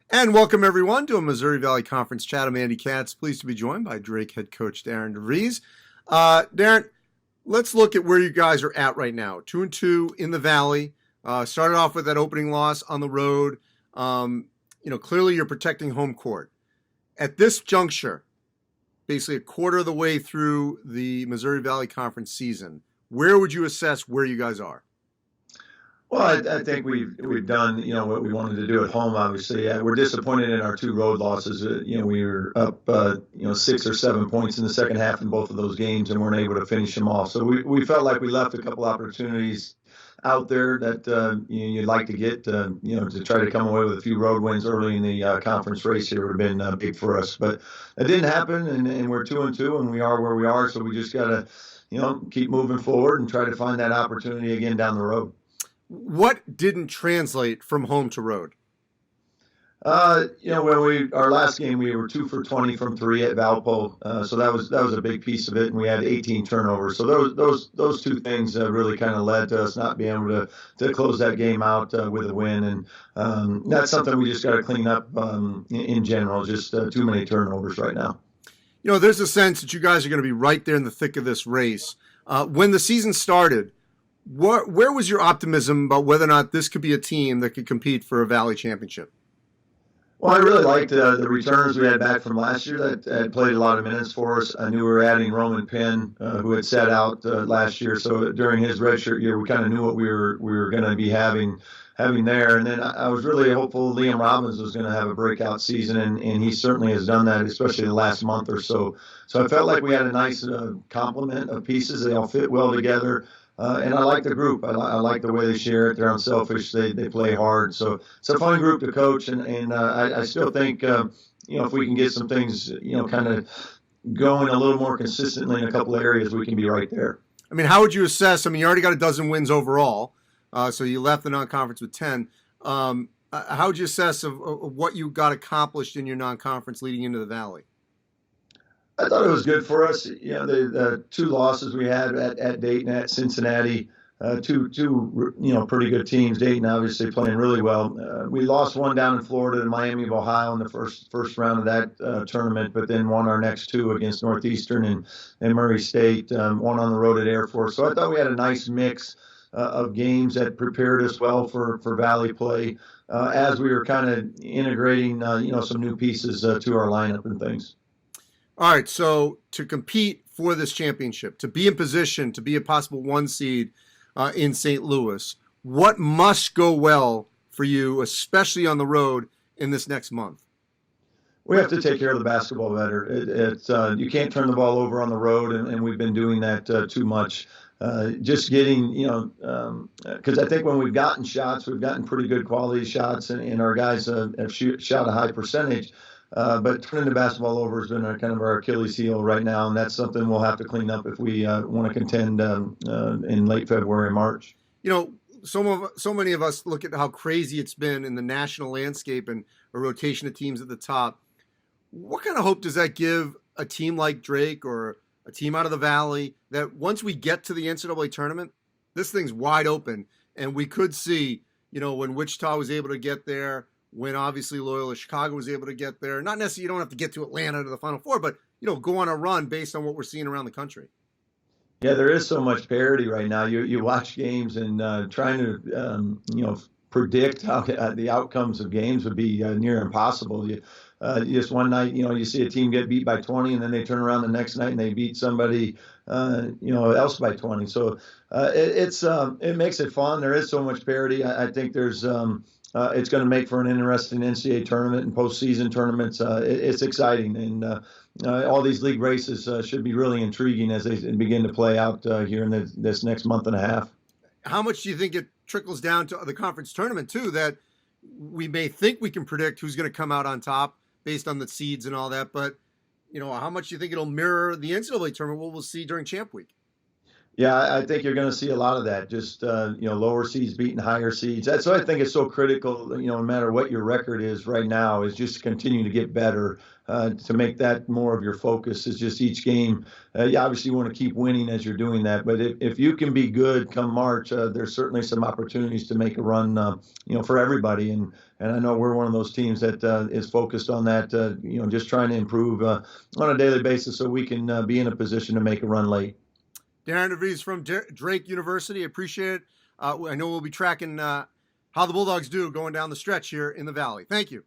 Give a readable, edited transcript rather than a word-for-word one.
And welcome everyone to a Missouri Valley Conference chat. I'm Andy Katz, pleased to be joined by Drake Head Coach Darian DeVries. Darren, let's look at where you guys are at right now. 2-2 in the Valley. Started off with that opening loss on the road. Clearly you're protecting home court. At this juncture, basically a quarter of the way through the Missouri Valley Conference season, where would you assess where you guys are? Well, I think we've done what we wanted to do at home. Obviously, we're disappointed in our two road losses. We were up 6 or 7 points in the second half in both of those games and weren't able to finish them off. So we felt like we left a couple opportunities out there that you'd like to get to try to come away with a few road wins early in the conference race here would have been big for us. But it didn't happen, and we're 2-2, and we are where we are. So we just got to keep moving forward and try to find that opportunity again down the road. What didn't translate from home to road? When our last game, we were 2 for 20 from three at Valpo, so that was a big piece of it, and we had 18 turnovers. So those two things really kind of led to us not being able to close that game out with a win, and that's something we just got to clean up in general. Just too many turnovers right now. There's a sense that you guys are going to be right there in the thick of this race. When the season started, where was your optimism about whether or not this could be a team that could compete for a Valley championship? Well, I really liked the returns we had back from last year that had played a lot of minutes for us. I knew we were adding Roman Penn, who had sat out last year. So during his redshirt year, we kind of knew what we were going to be having there. And then I was really hopeful Liam Robbins was going to have a breakout season, and he certainly has done that, especially the last month or so. So I felt like we had a nice complement of pieces. They all fit well together. And I like the group. I like the way they share it. They're unselfish. They play hard. So it's a fun group to coach. And I still think, if we can get some things, kind of going a little more consistently in a couple of areas, we can be right there. I mean, how would you assess? I mean, you already got a dozen wins overall. So you left the non-conference with 10. How would you assess of what you got accomplished in your non-conference leading into the Valley? I thought it was good for us. The two losses we had at Dayton, at Cincinnati, two pretty good teams. Dayton obviously playing really well. We lost one down in Florida to Miami of Ohio in the first round of that tournament, but then won our next two against Northeastern and Murray State. One on the road at Air Force. So I thought we had a nice mix of games that prepared us well for Valley play as we were kind of integrating some new pieces to our lineup and things. All right, so to compete for this championship, to be in position to be a possible 1 seed in St. Louis, what must go well for you, especially on the road in this next month? We have to take care of the basketball better. You can't turn the ball over on the road, and we've been doing that too much. Just getting, because I think when we've gotten shots, we've gotten pretty good quality shots, and our guys have shot a high percentage. But turning the basketball over has been kind of our Achilles heel right now, and that's something we'll have to clean up if we want to contend in late February, March. So many of us look at how crazy it's been in the national landscape and a rotation of teams at the top. What kind of hope does that give a team like Drake or a team out of the Valley that once we get to the NCAA tournament, this thing's wide open, and we could see, when Wichita was able to get there, when obviously Loyola Chicago was able to get there. Not necessarily you don't have to get to Atlanta to the Final Four, but, go on a run based on what we're seeing around the country. Yeah, there is so much parity right now. You watch games and trying to, predict how the outcomes of games would be near impossible. Just one night, you see a team get beat by 20, and then they turn around the next night and they beat somebody, else by 20. So it makes it fun. There is so much parity. I think there's it's going to make for an interesting NCAA tournament and postseason tournaments. It's exciting, and all these league races should be really intriguing as they begin to play out here in this next month and a half. How much do you think it trickles down to the conference tournament, too, that we may think we can predict who's going to come out on top based on the seeds and all that, but, how much do you think it'll mirror the NCAA tournament, what we'll see during Champ Week? Yeah, I think you're going to see a lot of that. Just lower seeds beating higher seeds. That's why I think it's so critical. No matter what your record is right now, is just continue to get better. To make that more of your focus is just each game. You obviously want to keep winning as you're doing that, but if you can be good come March, there's certainly some opportunities to make a run. For everybody, and I know we're one of those teams that is focused on that. Just trying to improve on a daily basis so we can be in a position to make a run late. Darian DeVries from Drake University. Appreciate it. I know we'll be tracking how the Bulldogs do going down the stretch here in the Valley. Thank you.